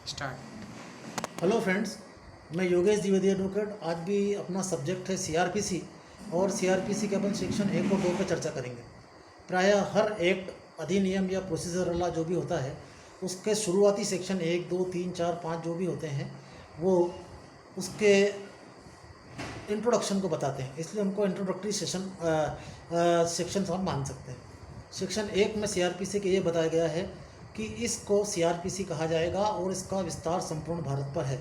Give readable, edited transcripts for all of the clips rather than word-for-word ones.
Start. Hello friends, मैं Yogesh Dwivedi advocate. आज भी अपना सब्जेक्ट है सीआरपीसी और सीआरपीसी के अपन सेक्शन 1 और 2 पर चर्चा करेंगे। प्रायः हर एक्ट, अधिनियम या प्रोसीजर लॉ जो भी होता है उसके शुरुआती सेक्शन 1, 2, 3, 4, 5 जो भी होते हैं वो उसके इंट्रोडक्शन को बताते हैं, इसलिए उनको इंट्रोडक्टरी सेक्शन हम मान सकते हैं। सेक्शन 1 में सीआरपीसी के ये बताया गया है कि इसको सीआरपीसी कहा जाएगा और इसका विस्तार संपूर्ण भारत पर है।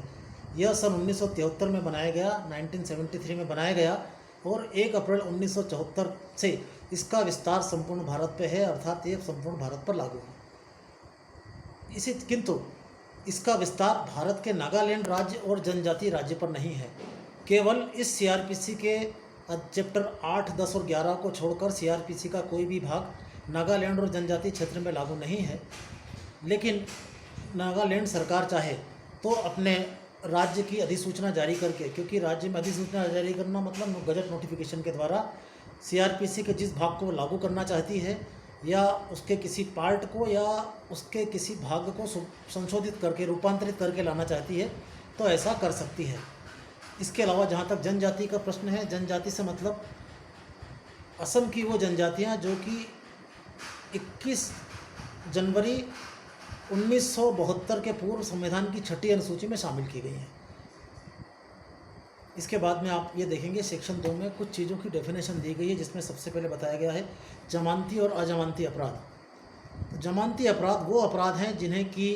यह सन 1973 में बनाया गया, 1973 में बनाया गया और 1 अप्रैल 1974 से इसका विस्तार संपूर्ण भारत पे है, अर्थात ये संपूर्ण भारत पर लागू है। किंतु इसका विस्तार भारत के नागालैंड राज्य और जनजातीय राज्य पर नहीं है। केवल इस सीआरपीसी के चैप्टर 8, 10 और 11 को छोड़कर सीआरपीसी का कोई भी भाग नागालैंड और जनजातीय क्षेत्र में लागू नहीं है। लेकिन नागालैंड सरकार चाहे तो अपने राज्य की अधिसूचना जारी करके, क्योंकि राज्य में अधिसूचना जारी करना मतलब गजट नोटिफिकेशन के द्वारा सीआरपीसी के जिस भाग को लागू करना चाहती है या उसके किसी पार्ट को या उसके किसी भाग को संशोधित करके, रूपांतरित करके लाना चाहती है तो ऐसा कर सकती है। इसके अलावा जहाँ तक जनजाति का प्रश्न है, जनजाति से मतलब असम की वो जनजातियाँ जो कि 21 जनवरी 1972 के पूर्व संविधान की 6ठी अनुसूची में शामिल की गई हैं। इसके बाद में आप ये देखेंगे सेक्शन 2 में कुछ चीज़ों की डेफिनेशन दी गई है, जिसमें सबसे पहले बताया गया है जमानती और अजमानती अपराध। तो जमानती अपराध वो अपराध हैं जिन्हें कि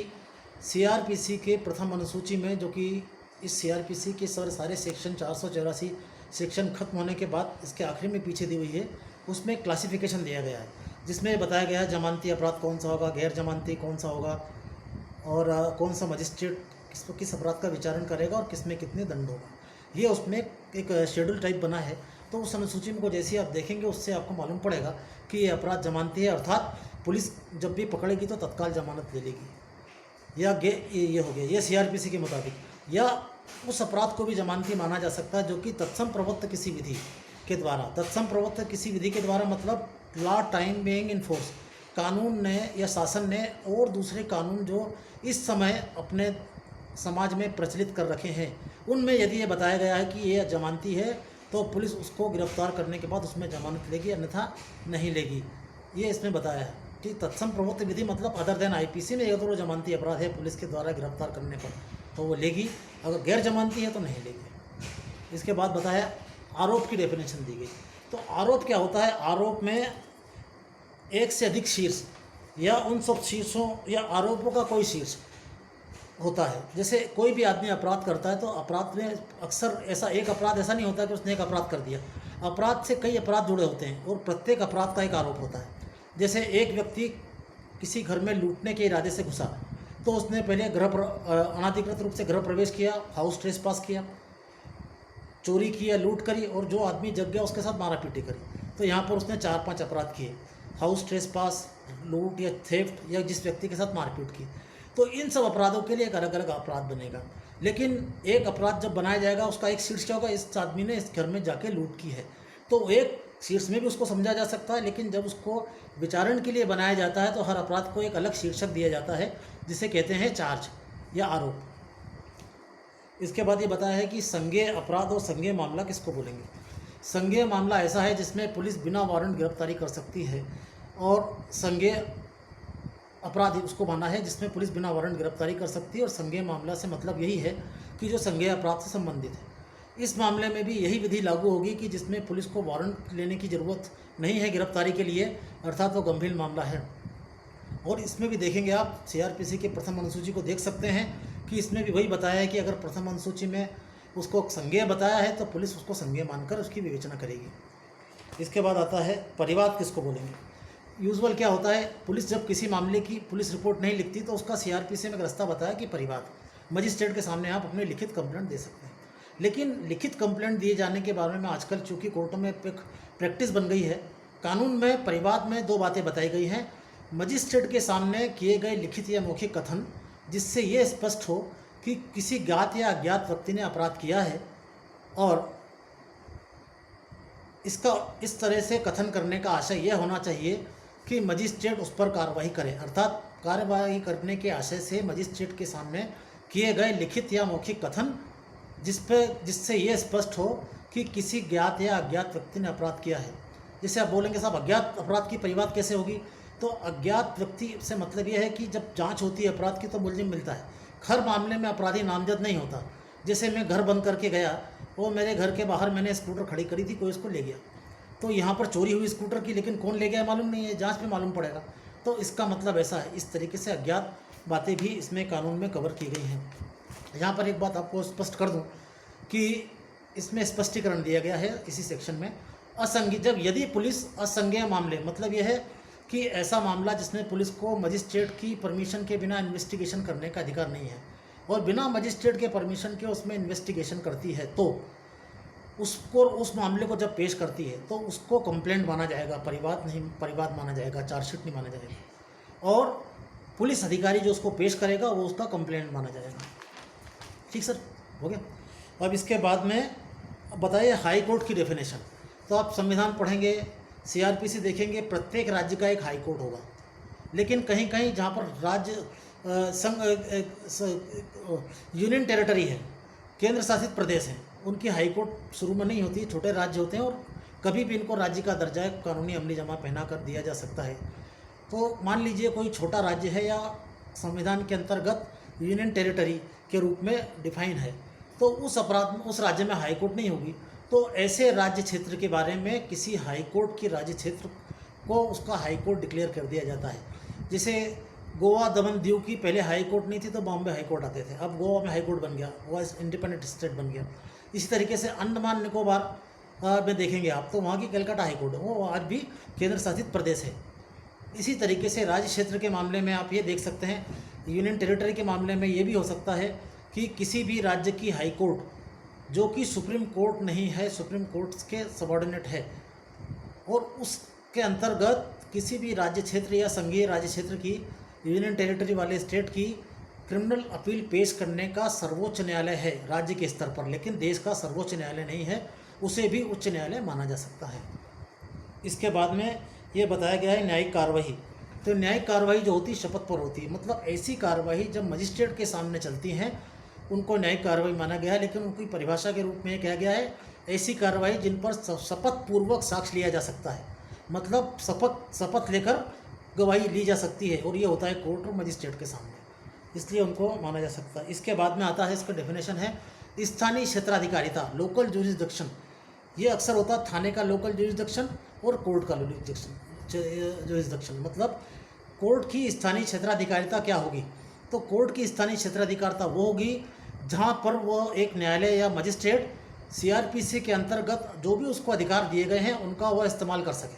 सीआरपीसी के प्रथम अनुसूची में, जो कि इस सीआरपीसी के सारे सेक्शन 484 सेक्शन खत्म होने के बाद इसके आखिरी में पीछे दी हुई है, उसमें क्लासिफिकेशन दिया गया है, जिसमें बताया गया है जमानती अपराध कौन सा होगा, गैर जमानती कौन सा होगा और कौन सा मजिस्ट्रेट किस अपराध का विचारण करेगा और किस में कितने दंड होगा। ये उसमें एक शेड्यूल टाइप बना है। तो उस अनुसूची में को जैसे ही आप देखेंगे उससे आपको मालूम पड़ेगा कि ये अपराध जमानती है, अर्थात पुलिस जब भी पकड़ेगी तो तत्काल जमानत ले लेगी। या ये हो गया ये सीआरपीसी के मुताबिक। या उस अपराध को भी जमानती माना जा सकता है जो कि तत्सम प्रवृत्त किसी विधि के द्वारा, तत्सम प्रवृत्त किसी विधि के द्वारा मतलब law time being in force, कानून ने या शासन ने और दूसरे कानून जो इस समय अपने समाज में प्रचलित कर रखे हैं उनमें यदि ये बताया गया है कि ये जमानती है तो पुलिस उसको गिरफ्तार करने के बाद उसमें जमानत लेगी, अन्यथा नहीं लेगी। ये इसमें बताया है कि तत्सम प्रवृत्त विधि मतलब अदर देन आईपीसी में अगर वो जमानती अपराध है पुलिस के द्वारा गिरफ्तार करने पर तो वो लेगी, अगर गैर जमानती है तो नहीं लेगी। इसके बाद बताया आरोप की डेफिनेशन दी गई। तो आरोप क्या होता है? आरोप में एक से अधिक शीर्ष या उन सब शीर्षों या आरोपों का कोई शीर्ष होता है। जैसे कोई भी आदमी अपराध करता है तो अपराध में अक्सर ऐसा एक अपराध ऐसा नहीं होता कि उसने एक अपराध कर दिया, अपराध से कई अपराध जुड़े होते हैं और प्रत्येक अपराध का एक आरोप होता है। जैसे एक व्यक्ति किसी घर में लूटने के इरादे से घुसा तो उसने पहले अनाधिकृत रूप से गृह प्रवेश किया, हाउस ट्रेसपास किया, चोरी की या लूट करी और जो आदमी जग गया उसके साथ मारापीटी करी। तो यहाँ पर उसने 4-5 अपराध किए, हाउस ट्रेसपास, लूट या थेफ्ट या जिस व्यक्ति के साथ मारपीट की। तो इन सब अपराधों के लिए एक अलग अलग अपराध बनेगा। लेकिन एक अपराध जब बनाया जाएगा उसका एक शीर्ष क्या होगा? इस आदमी ने इस घर में जाके लूट की है, तो एक शीर्ष में भी उसको समझा जा सकता है। लेकिन जब उसको विचारण के लिए बनाया जाता है तो हर अपराध को एक अलग शीर्षक दिया जाता है जिसे कहते हैं चार्ज या आरोप। इसके बाद ये बताया है कि संज्ञेय अपराध और संज्ञेय मामला किसको बोलेंगे। संज्ञेय मामला ऐसा है जिसमें पुलिस बिना वारंट गिरफ्तारी कर सकती है, और संज्ञेय अपराध उसको माना है जिसमें पुलिस बिना वारंट गिरफ्तारी कर सकती है। और संज्ञेय मामला से मतलब यही है कि जो संज्ञेय अपराध से संबंधित है। इस मामले में भी यही विधि लागू होगी कि जिसमें पुलिस को वारंट लेने की ज़रूरत नहीं है गिरफ्तारी के लिए, अर्थात वो गंभीर मामला है। और इसमें भी देखेंगे आप सीआरपीसी के प्रथम अनुसूची को देख सकते हैं कि इसमें भी वही बताया है कि अगर प्रथम अनुसूची में उसको संज्ञेय बताया है तो पुलिस उसको संज्ञेय मानकर उसकी विवेचना करेगी। इसके बाद आता है परिवाद किसको बोलेंगे। यूजुअल क्या होता है, पुलिस जब किसी मामले की पुलिस रिपोर्ट नहीं लिखती तो उसका सीआरपीसी में एक रास्ता बताया कि परिवाद, मजिस्ट्रेट के सामने आप अपने लिखित कंप्लेंट दे सकते हैं। लेकिन लिखित कंप्लेंट दिए जाने के बारे में आजकल चूँकि कोर्टों में एक प्रैक्टिस बन गई है, कानून में परिवाद में 2 बातें बताई गई हैं। मजिस्ट्रेट के सामने किए गए लिखित या मौखिक कथन जिससे ये स्पष्ट हो कि किसी ज्ञात या अज्ञात व्यक्ति ने अपराध किया है और इसका इस तरह से कथन करने का आशय यह होना चाहिए कि मजिस्ट्रेट उस पर कार्रवाई करे, अर्थात कार्रवाई करने के आशय से मजिस्ट्रेट के सामने किए गए लिखित या मौखिक कथन जिससे ये स्पष्ट हो कि किसी ज्ञात या अज्ञात व्यक्ति ने अपराध किया है। जैसे आप बोलेंगे साहब अज्ञात अपराध की परिवाद कैसे होगी, तो अज्ञात व्यक्ति से मतलब ये है कि जब जांच होती है अपराध की तो मुलजिम मिलता है। हर मामले में अपराधी नामजद नहीं होता। जैसे मैं घर बंद करके गया, वो मेरे घर के बाहर मैंने स्कूटर खड़ी करी थी, कोई उसको ले गया, तो यहाँ पर चोरी हुई स्कूटर की, लेकिन कौन ले गया मालूम नहीं है, जांच में मालूम पड़ेगा। तो इसका मतलब ऐसा है। इस तरीके से अज्ञात बातें भी इसमें कानून में कवर की गई हैं। यहाँ पर एक बात आपको स्पष्ट कर दूँ कि इसमें स्पष्टीकरण दिया गया है इसी सेक्शन में, यदि पुलिस असंज्ञेय मामले, मतलब यह है कि ऐसा मामला जिसमें पुलिस को मजिस्ट्रेट की परमिशन के बिना इन्वेस्टिगेशन करने का अधिकार नहीं है और बिना मजिस्ट्रेट के परमिशन के उसमें इन्वेस्टिगेशन करती है, तो उसको उस मामले को जब पेश करती है तो उसको कंप्लेंट माना जाएगा, परिवाद माना जाएगा, चार्जशीट नहीं माना जाएगा। और पुलिस अधिकारी जो उसको पेश करेगा वो उसका कंप्लेंट माना जाएगा। ठीक सर, हो गया। अब इसके बाद में बताइए हाई कोर्ट की डेफिनेशन। तो आप संविधान पढ़ेंगे, सीआरपीसी देखेंगे, प्रत्येक राज्य का एक हाई कोर्ट होगा। लेकिन कहीं कहीं जहाँ पर राज्य यूनियन टेरिटरी है, केंद्र शासित प्रदेश हैं, उनकी हाई कोर्ट शुरू में नहीं होती, छोटे राज्य होते हैं और कभी भी इनको राज्य का दर्जा कानूनी अमली जमा पहना कर दिया जा सकता है। तो मान लीजिए कोई छोटा राज्य है या संविधान के अंतर्गत यूनियन टेरिटरी के रूप में डिफाइन है, तो उस राज्य में हाई कोर्ट नहीं होगी। तो ऐसे राज्य क्षेत्र के बारे में किसी हाई कोर्ट की राज्य क्षेत्र को उसका हाई कोर्ट डिक्लेयर कर दिया जाता है। जैसे गोवा, दमन, दीव की पहले हाई कोर्ट नहीं थी तो बॉम्बे हाई कोर्ट आते थे, अब गोवा में हाई कोर्ट बन गया, गोवा इंडिपेंडेंट स्टेट बन गया। इसी तरीके से अंडमान निकोबार में देखेंगे आप तो वहाँ की कलकत्ता हाई कोर्ट, वो आज भी केंद्र शासित प्रदेश है। इसी तरीके से राज्य क्षेत्र के मामले में आप ये देख सकते हैं, यूनियन टेरिटरी के मामले में ये भी हो सकता है कि किसी भी राज्य की हाई कोर्ट जो कि सुप्रीम कोर्ट नहीं है, सुप्रीम कोर्ट के सबॉर्डिनेट है, और उसके अंतर्गत किसी भी राज्य क्षेत्र या संघीय राज्य क्षेत्र की यूनियन टेरिटरी वाले स्टेट की क्रिमिनल अपील पेश करने का सर्वोच्च न्यायालय है राज्य के स्तर पर, लेकिन देश का सर्वोच्च न्यायालय नहीं है, उसे भी उच्च न्यायालय माना जा सकता है। इसके बाद में ये बताया गया है न्यायिक कार्रवाई। तो न्यायिक कार्रवाई जो होती है शपथ पर होती है, मतलब ऐसी कार्रवाई जब मजिस्ट्रेट के सामने चलती हैं उनको न्यायिक कार्रवाई माना गया है, लेकिन उनकी परिभाषा के रूप में कहा गया है ऐसी कार्रवाई जिन पर शपथ पूर्वक साक्ष्य लिया जा सकता है, मतलब शपथ लेकर गवाही ली जा सकती है, और ये होता है कोर्ट और मजिस्ट्रेट के सामने, इसलिए उनको माना जा सकता है। इसके बाद में आता है, इसका डेफिनेशन है स्थानीय क्षेत्राधिकारिता, लोकल जुरिसडिक्शन। ये अक्सर होता है थाने का लोकल जुरिसडिक्शन और कोर्ट का जुरिसडिक्शन, मतलब कोर्ट की स्थानीय क्षेत्राधिकारिता क्या होगी। तो कोर्ट की स्थानीय क्षेत्राधिकारिता वो होगी जहाँ पर वो एक न्यायालय या मजिस्ट्रेट सीआरपीसी के अंतर्गत जो भी उसको अधिकार दिए गए हैं उनका वह इस्तेमाल कर सके,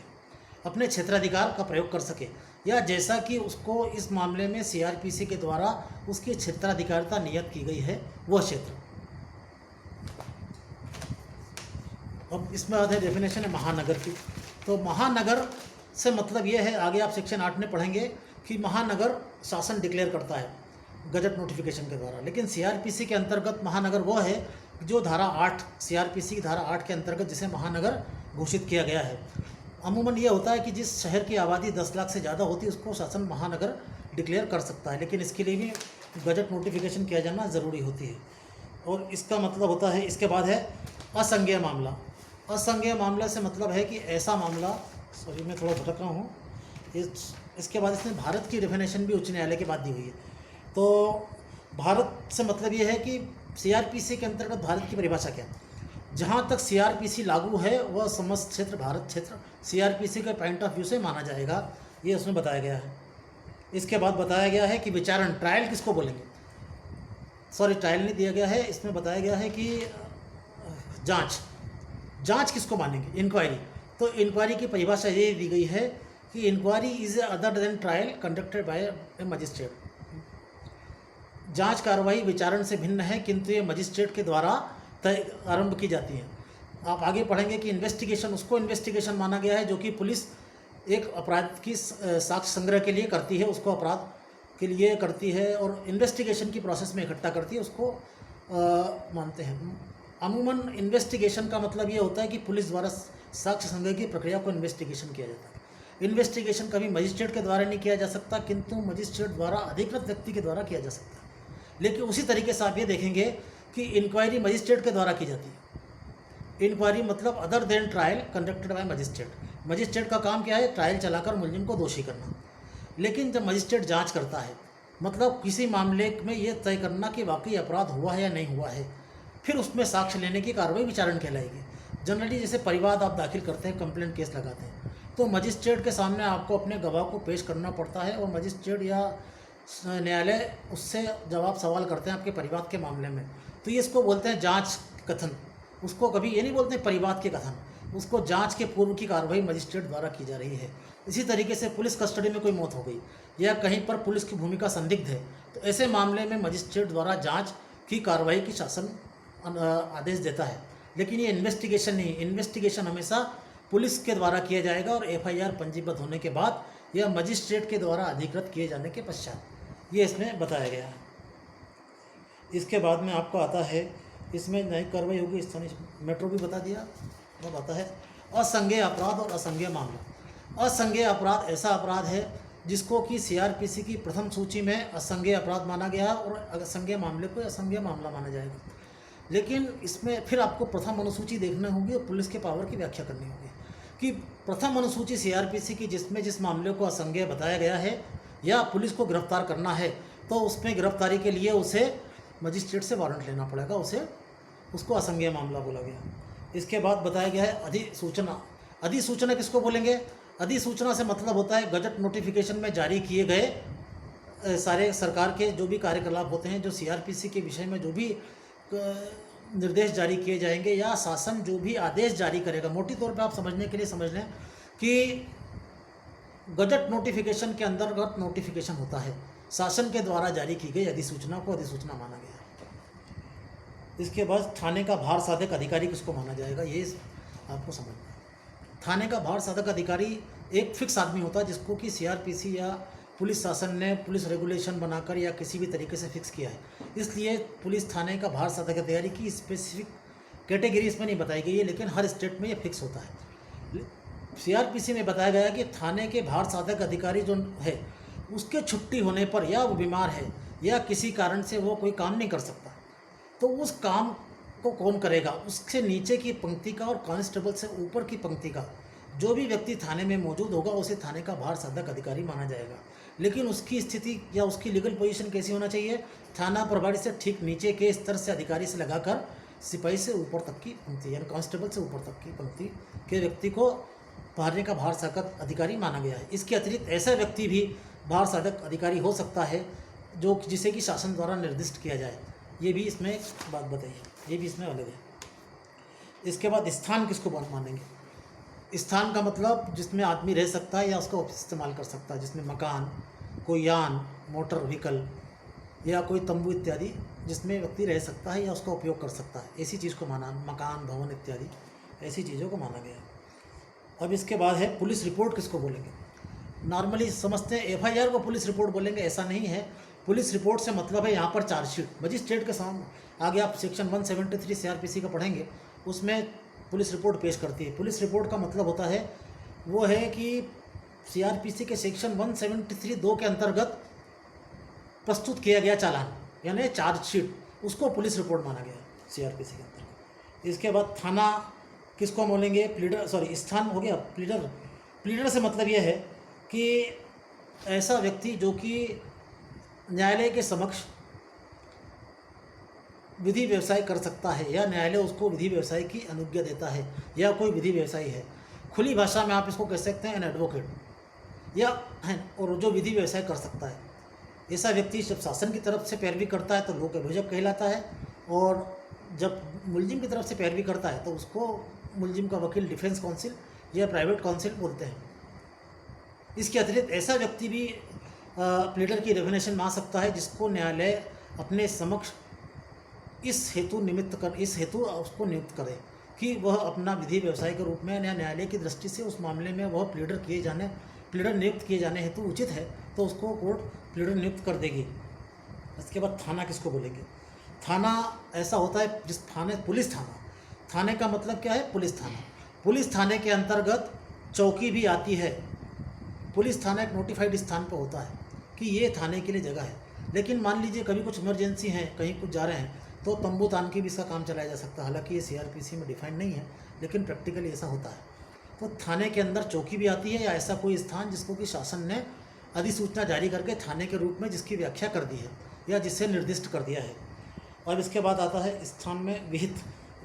अपने क्षेत्राधिकार का प्रयोग कर सके, या जैसा कि उसको इस मामले में सीआरपीसी के द्वारा उसकी क्षेत्राधिकारिता नियत की गई है वह क्षेत्र। अब इसमें बाद है डेफिनेशन है महानगर की। तो महानगर से मतलब ये है, आगे आप सेक्शन 8 में पढ़ेंगे कि महानगर शासन डिक्लेयर करता है गजट नोटिफिकेशन के द्वारा, लेकिन सीआरपीसी के अंतर्गत महानगर वो है जो धारा 8 सीआरपीसी की धारा 8 के अंतर्गत जिसे महानगर घोषित किया गया है। अमूमन ये होता है कि जिस शहर की आबादी 10 लाख से ज़्यादा होती है उसको शासन महानगर डिक्लेयर कर सकता है, लेकिन इसके लिए भी गजट नोटिफिकेशन किया जाना ज़रूरी होती है। और इसका मतलब होता है, इसके बाद है असंज्ञेय मामला। असंज्ञेय मामला से मतलब है कि ऐसा मामला, सॉरी मैं थोड़ा भटक रहा हूँ, इसके बाद इसने भारत की डेफिनेशन भी उच्च न्यायालय के बाद दी हुई है। तो भारत से मतलब ये है कि सीआरपीसी के अंतर्गत भारत की परिभाषा क्या है, जहाँ तक सीआरपीसी लागू है वह समस्त क्षेत्र भारत क्षेत्र सीआरपीसी के पॉइंट ऑफ व्यू से माना जाएगा, ये उसमें बताया गया है। इसके बाद बताया गया है कि विचारण, ट्रायल किसको बोलेंगे, सॉरी ट्रायल नहीं दिया गया है, इसमें बताया गया है कि जांच किसको मानेंगे, इंक्वायरी। तो इंक्वायरी की परिभाषा ये दी गई है कि inquiry is other than trial conducted by a magistrate. जांच कार्रवाई विचारण से भिन्न है, किंतु ये मजिस्ट्रेट के द्वारा आरंभ की जाती है। आप आगे पढ़ेंगे कि इन्वेस्टिगेशन, उसको इन्वेस्टिगेशन माना गया है जो कि पुलिस एक अपराध की साक्ष्य संग्रह के लिए करती है, उसको अपराध के लिए करती है और इन्वेस्टिगेशन की प्रोसेस में इकट्ठा करती है, उसको मानते हैं। अमूमन इन्वेस्टिगेशन का मतलब ये होता है कि पुलिस द्वारा साक्ष्य संग्रह की प्रक्रिया को इन्वेस्टिगेशन किया जाता है। इन्वेस्टिगेशन कभी मजिस्ट्रेट के द्वारा नहीं किया जा सकता, किंतु मजिस्ट्रेट द्वारा अधिकृत व्यक्ति के द्वारा किया जा सकता है। लेकिन उसी तरीके से आप ये देखेंगे कि इंक्वायरी मजिस्ट्रेट के द्वारा की जाती है। इंक्वायरी मतलब other than trial conducted bye magistrate. Magistrate का काम क्या है? ट्रायल चलाकर मुलजिम को दोषी करना। लेकिन जब मजिस्ट्रेट जांच करता है, मतलब किसी मामले में ये तय करना कि वाकई अपराध हुआ है या नहीं हुआ है, फिर उसमें साक्ष्य लेने की कार्रवाई विचारण कहलाएगी। जनरली जैसे परिवाद आप दाखिल करते हैं, कंप्लेंट केस लगाते हैं, तो मजिस्ट्रेट के सामने आपको अपने गवाह को पेश करना पड़ता है और मजिस्ट्रेट या न्यायालय उससे जवाब सवाल करते हैं आपके परिवाद के मामले में। तो ये इसको बोलते हैं जांच कथन। उसको कभी ये नहीं बोलते परिवाद के कथन, उसको जांच के पूर्व की कार्रवाई मजिस्ट्रेट द्वारा की जा रही है। इसी तरीके से पुलिस कस्टडी में कोई मौत हो गई या कहीं पर पुलिस की भूमिका संदिग्ध है, तो ऐसे मामले में मजिस्ट्रेट द्वारा जांच की कार्रवाई की शासन आदेश देता है। लेकिन ये इन्वेस्टिगेशन नहीं, इन्वेस्टिगेशन हमेशा पुलिस के द्वारा किया जाएगा और एफआईआर पंजीबद्ध होने के बाद या मजिस्ट्रेट के द्वारा अधिकृत किए जाने के पश्चात, ये इसमें बताया गया है। इसके बाद में आपको आता है, इसमें न्यायिक कार्रवाई होगी, स्थानीय मेट्रो भी बता दिया। अब आता है असंज्ञेय अपराध और असंज्ञेय मामला। असंज्ञेय अपराध ऐसा अपराध है जिसको कि सीआरपीसी की प्रथम सूची में असंज्ञेय अपराध माना गया है और असंज्ञेय मामले को असंज्ञेय मामला माना जाएगा। लेकिन इसमें फिर आपको प्रथम अनुसूची देखना होगी और पुलिस के पावर की व्याख्या करनी होगी कि प्रथम अनुसूची सीआरपीसी की जिसमें जिस मामले को असंज्ञेय बताया गया है या पुलिस को गिरफ्तार करना है, तो उसमें गिरफ्तारी के लिए उसे मजिस्ट्रेट से वारंट लेना पड़ेगा, उसको असंज्ञेय मामला बोला गया। इसके बाद बताया गया है अधिसूचना। अधिसूचना किसको बोलेंगे? अधिसूचना से मतलब होता है गजट नोटिफिकेशन में जारी किए गए सारे सरकार के जो भी कार्यकलाप होते हैं, जो सीआरपीसी के विषय में जो भी निर्देश जारी किए जाएंगे या शासन जो भी आदेश जारी करेगा। मोटी तौर पे आप समझने के लिए समझ लें कि गजट नोटिफिकेशन के अंतर्गत नोटिफिकेशन होता है, शासन के द्वारा जारी की गई अधिसूचना को अधिसूचना माना गया है। इसके बाद थाने का भार साधक अधिकारी किसको माना जाएगा, ये आपको समझना है। थाने का भार साधक अधिकारी एक फिक्स आदमी होता है जिसको कि सीआरपीसी या पुलिस शासन ने पुलिस रेगुलेशन बनाकर या किसी भी तरीके से फिक्स किया है। इसलिए पुलिस थाने का भार साधक अधिकारी की स्पेसिफिक कैटेगरी इसमें नहीं बताई गई है, लेकिन हर स्टेट में ये फिक्स होता है। सीआरपीसी में बताया गया है कि थाने के भार साधक अधिकारी जो है उसके छुट्टी होने पर या वो बीमार है या किसी कारण से वो कोई काम नहीं कर सकता, तो उस काम को कौन करेगा? उससे नीचे की पंक्ति का और कांस्टेबल से ऊपर की पंक्ति का जो भी व्यक्ति थाने में मौजूद होगा उसे थाने का भार साधक अधिकारी माना जाएगा। लेकिन उसकी स्थिति या उसकी लीगल पोजीशन कैसी होना चाहिए? थाना प्रभारी से ठीक नीचे के स्तर से अधिकारी से लगाकर सिपाही से ऊपर तक की पंक्ति यानी कांस्टेबल से ऊपर तक की पंक्ति के व्यक्ति को थाने का भार साधक अधिकारी माना गया है। इसके अतिरिक्त ऐसा व्यक्ति भी भार साधक अधिकारी हो सकता है जो जिसे कि शासन द्वारा निर्दिष्ट किया जाए। ये भी इसमें एक बात बताइए, ये भी इसमें अलग है। इसके बाद स्थान किसको मानेंगे? स्थान का मतलब जिसमें आदमी रह सकता है या उसका इस्तेमाल कर सकता है, जिसमें मकान, कोई यान, मोटर व्हीकल या कोई तंबू इत्यादि जिसमें व्यक्ति रह सकता है या उसका उपयोग कर सकता है, ऐसी चीज़ को माना, मकान, भवन इत्यादि ऐसी चीज़ों को माना गया। अब इसके बाद है पुलिस रिपोर्ट किसको बोलेंगे? नॉर्मली समझते हैं एफआईआर को पुलिस रिपोर्ट बोलेंगे, ऐसा नहीं है। पुलिस रिपोर्ट से मतलब है यहाँ पर चार्जशीट मजिस्ट्रेट के सामने आगे आप सेक्शन 173 सीआरपीसी का पढ़ेंगे, उसमें पुलिस रिपोर्ट पेश करती है। पुलिस रिपोर्ट का मतलब होता है वो है कि सीआरपीसी के सेक्शन 173(2) के अंतर्गत प्रस्तुत किया गया चालान यानी चार्जशीट, उसको पुलिस रिपोर्ट माना गया सीआरपीसी के अंतर्गत। इसके बाद थाना किसको बोलेंगे? प्लीडर, स्थान हो गया प्लीडर। प्लीडर से मतलब यह है कि ऐसा व्यक्ति जो कि न्यायालय के समक्ष विधि व्यवसाय कर सकता है या न्यायालय उसको विधि व्यवसाय की अनुज्ञा देता है या कोई विधि व्यवसायी है। खुली भाषा में आप इसको कह सकते हैं एन एडवोकेट या है, और जो विधि व्यवसाय कर सकता है। ऐसा व्यक्ति जब शासन की तरफ से पैरवी करता है तो लोक अभियोजक कहलाता है, और जब मुलजिम की तरफ से पैरवी करता है तो उसको मुलजिम का वकील, डिफेंस काउंसिल या प्राइवेट काउंसिल बोलते हैं। इसके अतिरिक्त ऐसा व्यक्ति भी प्लीडर की डेफिनेशन मान सकता है जिसको न्यायालय अपने समक्ष इस हेतु उसको नियुक्त करे कि वह अपना विधि व्यवसाय के रूप में या न्यायालय की दृष्टि से उस मामले में वह प्लीडर नियुक्त किए जाने हेतु उचित है, तो उसको कोर्ट प्लीडर नियुक्त कर देगी। इसके बाद थाना किसको बोलेंगे? थाना ऐसा होता है जिस पुलिस थाना, थाने का मतलब क्या है? पुलिस थाना। पुलिस थाने के अंतर्गत चौकी भी आती है। पुलिस थाना एक नोटिफाइड स्थान पर होता है कि ये थाने के लिए जगह है। लेकिन मान लीजिए कभी कुछ इमरजेंसी है, कहीं कुछ जा रहे हैं, तो तंबू तान के भी इसका काम चलाया जा सकता है। हालांकि ये सीआरपीसी में डिफाइन नहीं है, लेकिन प्रैक्टिकली ऐसा होता है। तो थाने के अंदर चौकी भी आती है, या ऐसा कोई स्थान जिसको कि शासन ने अधिसूचना जारी करके थाने के रूप में जिसकी व्याख्या कर दी है या जिससे निर्दिष्ट कर दिया है। और इसके बाद आता है स्थान में विहित।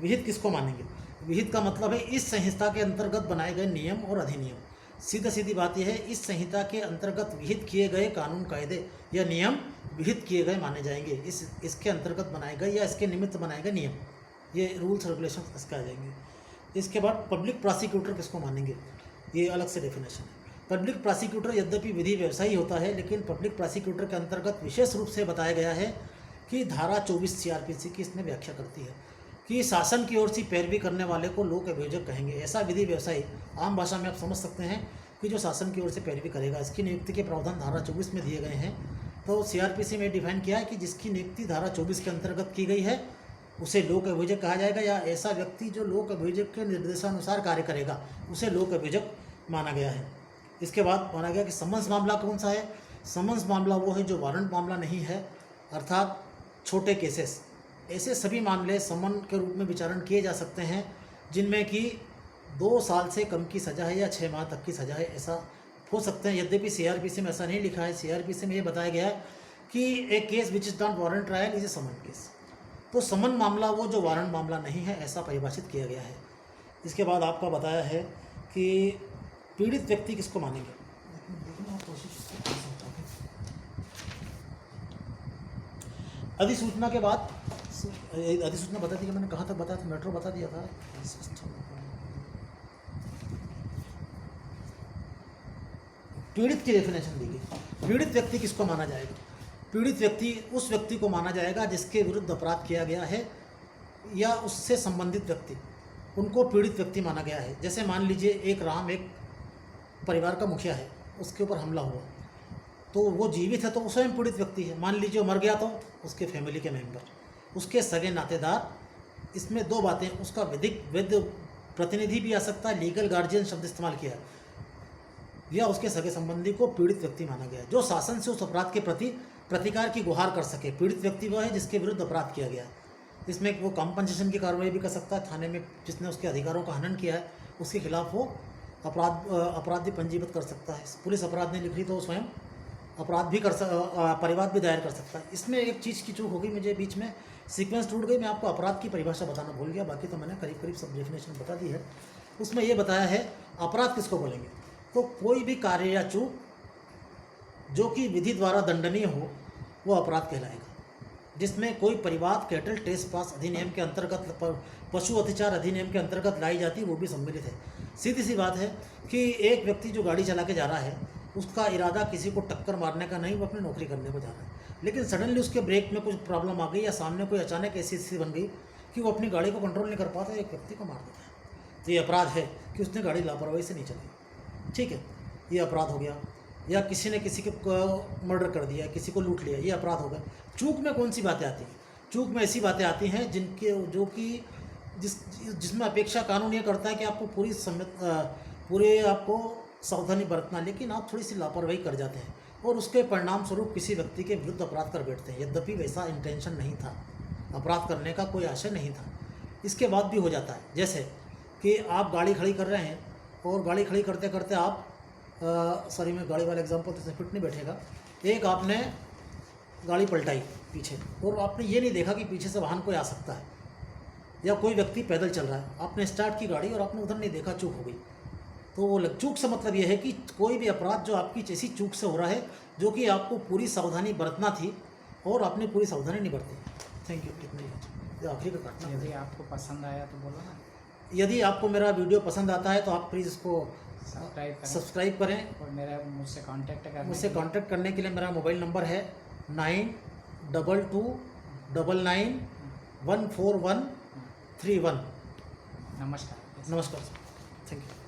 विहित किसको मानेंगे? विहित का मतलब है इस संहिता के अंतर्गत बनाए गए नियम और अधिनियम। सीधी बात यह है, इस संहिता के अंतर्गत विहित किए गए कानून कायदे या नियम विहित किए गए माने जाएंगे। इसके अंतर्गत बनाए गए या इसके निमित्त बनाए गए नियम, ये रूल्स रेगुलेशन इसके आ जाएंगे। इसके बाद पब्लिक प्रोसिक्यूटर किसको मानेंगे, ये अलग से डेफिनेशन है। पब्लिक प्रोसिक्यूटर यद्यपि विधि व्यवसायी होता है, लेकिन पब्लिक प्रोसिक्यूटर के अंतर्गत विशेष रूप से बताया गया है कि धारा 24 सीआरपीसी की इसमें व्याख्या करती है कि शासन की ओर से पैरवी करने वाले को लोक अभियोजक कहेंगे। ऐसा विधि व्यवसायी, आम भाषा में आप समझ सकते हैं कि जो शासन की ओर से पैरवी करेगा। इसकी नियुक्ति के प्रावधान धारा 24 में दिए गए हैं। तो सीआरपीसी में डिफाइन किया है कि जिसकी नियुक्ति धारा 24 के अंतर्गत की गई है उसे लोक अभियोजक कहा जाएगा, या ऐसा व्यक्ति जो लोक अभियोजक के निर्देशानुसार कार्य करेगा उसे लोक अभियोजक माना गया है। इसके बाद माना गया कि समन्स मामला कौन सा है? समन्स मामला वो है जो वारंट मामला नहीं है, अर्थात छोटे केसेस। ऐसे सभी मामले समन के रूप में विचारण किए जा सकते हैं जिनमें कि 2 साल से कम की सज़ा है या 6 माह तक की सज़ा है, ऐसा हो सकते हैं। यद्यपि सीआरपीसी में ऐसा नहीं लिखा है। सीआरपीसी में ये बताया गया है कि एक case which is not warrant trial is a summon case. तो समन मामला वो जो वारंट मामला नहीं है, ऐसा परिभाषित किया गया है। इसके बाद आपका बताया है कि पीड़ित व्यक्ति किसको मानेंगे। अधिसूचना के बाद, अधिसूचना बता दी कि मैंने कहाँ तक बताया था, मेट्रो बता दिया था। पीड़ित की डेफिनेशन दी गई। पीड़ित व्यक्ति किसको माना जाएगा? पीड़ित व्यक्ति उस व्यक्ति को माना जाएगा जिसके विरुद्ध अपराध किया गया है या उससे संबंधित व्यक्ति, उनको पीड़ित व्यक्ति माना गया है। जैसे मान लीजिए एक राम एक परिवार का मुखिया है, उसके ऊपर हमला हुआ, तो वो जीवित है तो वो स्वयं पीड़ित व्यक्ति है। मान लीजिए मर गया तो उसके फैमिली के मेंबर, उसके सगे नातेदार। इसमें 2 बातें, उसका वैध प्रतिनिधि भी आ सकता है, लीगल गार्जियन शब्द इस्तेमाल किया, या उसके सगे संबंधी को पीड़ित व्यक्ति माना गया जो शासन से उस अपराध के प्रति प्रतिकार की गुहार कर सके। पीड़ित व्यक्ति वह है जिसके विरुद्ध अपराध किया गया है। इसमें वो कॉम्पनसेशन की कार्रवाई भी कर सकता है। थाने में जिसने उसके अधिकारों का हनन किया है उसके खिलाफ वो अपराध भी पंजीबद्ध कर सकता है। पुलिस अपराध नहीं लिख रही तो वो स्वयं अपराध भी परिवाद भी दायर कर सकता है। इसमें एक चीज़ की चूक हो गई, मुझे बीच में सीक्वेंस टूट गई, मैं आपको अपराध की परिभाषा बताना भूल गया। बाकी तो मैंने करीब सब डेफिनेशन बता दी है। उसमें ये बताया है अपराध किसको बोलेंगे, तो कोई भी कार्य या चूक जो कि विधि द्वारा दंडनीय हो वो अपराध कहलाएगा। जिसमें कोई परिवाद, कैटल ट्रेसपास अधिनियम के अंतर्गत, पशु अत्याचार अधिनियम के अंतर्गत लाई जाती है, वो भी सम्मिलित है। सीधी सी बात है कि एक व्यक्ति जो गाड़ी चला के जा रहा है उसका इरादा किसी को टक्कर मारने का नहीं, वो अपनी नौकरी करने को जा रहा है, लेकिन सडनली उसके ब्रेक में कुछ प्रॉब्लम आ गई या सामने कोई अचानक ऐसी स्थिति बन गई कि वो अपनी गाड़ी को कंट्रोल नहीं कर पाता, एक व्यक्ति को मार देता है। तो ये अपराध है कि उसने गाड़ी लापरवाही से नहीं चलाई। ठीक है, ये अपराध हो गया। या किसी ने किसी को मर्डर कर दिया, किसी को लूट लिया, ये अपराध हो गया। चूक में कौन सी बातें आती हैं? चूक में ऐसी बातें आती हैं जिसमें अपेक्षा कानून ये करता है कि आपको पूरे आपको सावधानी बरतना, लेकिन आप थोड़ी सी लापरवाही कर जाते हैं और उसके परिणाम स्वरूप किसी व्यक्ति के विरुद्ध अपराध कर बैठते हैं। यद्यपि वैसा इंटेंशन नहीं था, अपराध करने का कोई आशय नहीं था, इसके बाद भी हो जाता है। जैसे कि आप गाड़ी खड़ी कर रहे हैं और गाड़ी खड़ी करते करते आप सॉरी मैं गाड़ी वाला एग्जांपल तो इसमें फिट नहीं बैठेगा। एक आपने गाड़ी पलटाई पीछे और आपने ये नहीं देखा कि पीछे से वाहन कोई आ सकता है या कोई व्यक्ति पैदल चल रहा है, आपने स्टार्ट की गाड़ी और आपने उधर नहीं देखा, चूक हो गई। तो वो चूक से मतलब ये है कि कोई भी अपराध जो आपकी ऐसी चूक से हो रहा है जो कि आपको पूरी सावधानी बरतना थी और आपने पूरी सावधानी नहीं बरती। Thank you. कितने आखिरी का काटना। यदि आपको पसंद आया तो बोलो ना। यदि आपको मेरा वीडियो पसंद आता है तो आप प्लीज़ इसको सब्सक्राइब करें और मुझसे कांटेक्ट करने के लिए मेरा मोबाइल नंबर है 9229914131। नमस्कार। Thank you.